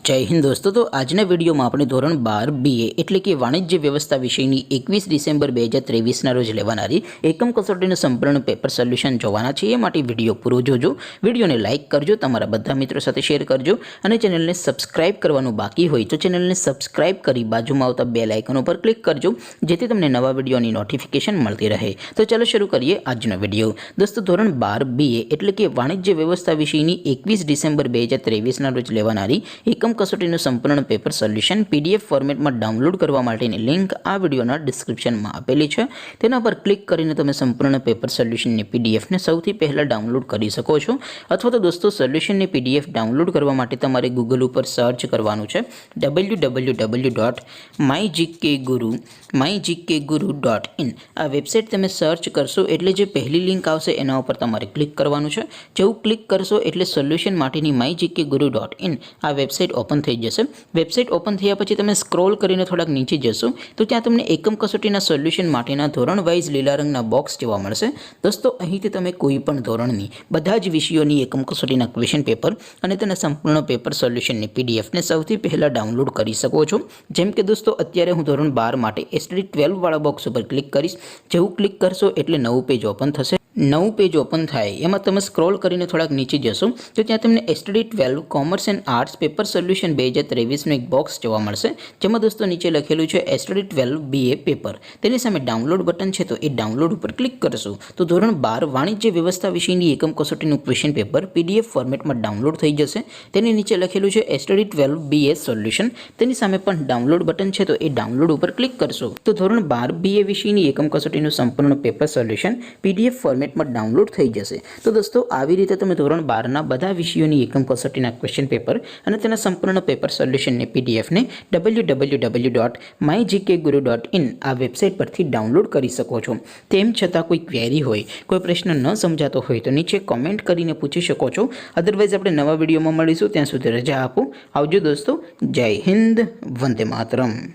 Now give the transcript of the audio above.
जय हिंद दोस्तों। तो आजना वीडियो में अपने धोरण 12 BA એટલે કે વાણિજ્ય વ્યવસ્થા વિષયની 21 ડિસેમ્બર 2023 રોજ લેવાનારી એકમ કસોટીનું સંપૂર્ણ પેપર સોલ્યુશન જોવાના છે। એ માટે વિડીયો પૂરો જોજો, વિડીયોને લાઇક કરજો, તમારા બધા મિત્રો સાથે શેર કરજો અને ચેનલને સબસ્ક્રાઇબ કરવાનું બાકી હોય તો ચેનલને સબસ્ક્રાઇબ કરી બાજુમાં આવતા બેલ આઇકન ઉપર ક્લિક કરજો, જેથી તમને નવા વિડીયોની નોટિફિકેશન મળતી રહે। તો ચાલો શરૂ કરીએ આજનો વિડીયો। દોસ્તો ધોરણ 12 BA એટલે કે વાણિજ્ય વ્યવસ્થા વિષયની 21 ડિસેમ્બર 2023 રોજ લેવાનારી એકમ કસોટીનું સંપૂર્ણ પેપર સોલ્યુશન PDF ફોર્મેટમાં ડાઉનલોડ કરવા માટેની લિંક આ વિડીયોના ડિસ્ક્રિપ્શનમાં આપેલી છે। તેના પર ક્લિક કરીને તમે સંપૂર્ણ પેપર સોલ્યુશનની PDFને સૌથી પહેલાં ડાઉનલોડ કરી શકો છો। અથવા તો દોસ્તો સોલ્યુશનની PDF ડાઉનલોડ કરવા માટે તમારે ગૂગલ ઉપર સર્ચ કરવાનું છે www.mygkguru.in। આ વેબસાઇટ તમે સર્ચ કરશો એટલે જે પહેલી લિંક આવશે એના ઉપર તમારે ક્લિક કરવાનું છે। જેવું ક્લિક કરશો એટલે સોલ્યુશન માટેની mygkguru.in આ વેબસાઇટ ઓપન થઈ જશે। વેબસાઇટ ઓપન થયા પછી તમે સ્ક્રોલ કરીને થોડાક નીચે જશો તો ત્યાં તમને એકમ કસોટીના સોલ્યુશન માટેના ધોરણ વાઇઝ લીલા રંગના બોક્સ જોવા મળશે। દોસ્તો અહીંથી તમે કોઈ પણ ધોરણની બધા જ વિષયોની એકમ કસોટીના ક્વેશ્ચન પેપર અને તેના સંપૂર્ણ પેપર સોલ્યુશનની PDFને સૌથી પહેલાં ડાઉનલોડ કરી શકો છો। જેમ કે દોસ્તો અત્યારે હું ધોરણ 12 માટે STD 12 વાળા બોક્સ ઉપર ક્લિક કરીશ। જેવું ક્લિક કરશો એટલે નવું પેજ ઓપન થશે। નવું પેજ ઓપન થાય એમાં તમે સ્ક્રોલ કરીને થોડાક નીચે જશો તો ત્યાં તમને STD 12 commerce and arts paper solution 2023નું એક બોક્સ જોવા મળશે, જેમાં દોસ્તો નીચે લખેલું છે STD 12 BA પેપર। તેની સામે ડાઉનલોડ બટન છે, તો એ ડાઉનલોડ ઉપર ક્લિક કરશો તો ધોરણ 12 વાણિજ્ય વ્યવસ્થા વિષયની એકમ કસોટીનું ક્વેશ્ચન પેપર PDF ફોર્મેટમાં ડાઉનલોડ થઈ જશે। તેની નીચે લખેલું છે STD 12 BA સોલ્યુશન, તેની સામે પણ ડાઉનલોડ બટન છે, તો એ ડાઉનલોડ ઉપર ક્લિક કરશો તો ધોરણ 12 BA વિષયની એકમ કસોટીનું સંપૂર્ણ પેપર સોલ્યુશન PDF ફોર્મેટમાં ડાઉનલોડ થઈ જશે। તો દોસ્તો આવી રીતે તમે ધોરણ 12ના બધા વિષયોની એકમ કસોટીના ક્વેશ્ચન પેપર અને તેના સંપૂર્ણ પેપર સોલ્યુશનની PDFને www.mygkguru.in આ વેબસાઇટ પરથી ડાઉનલોડ કરી શકો છો। તેમ છતાં કોઈ ક્વેરી હોય, કોઈ પ્રશ્ન ન સમજાતો હોય તો નીચે કોમેન્ટ કરીને પૂછી શકો છો। અદરવાઇઝ આપણે નવા વિડીયોમાં મળીશું, ત્યાં સુધી રજા આપો। આવજો દોસ્તો, જય હિન્દ, વંદે માતરમ।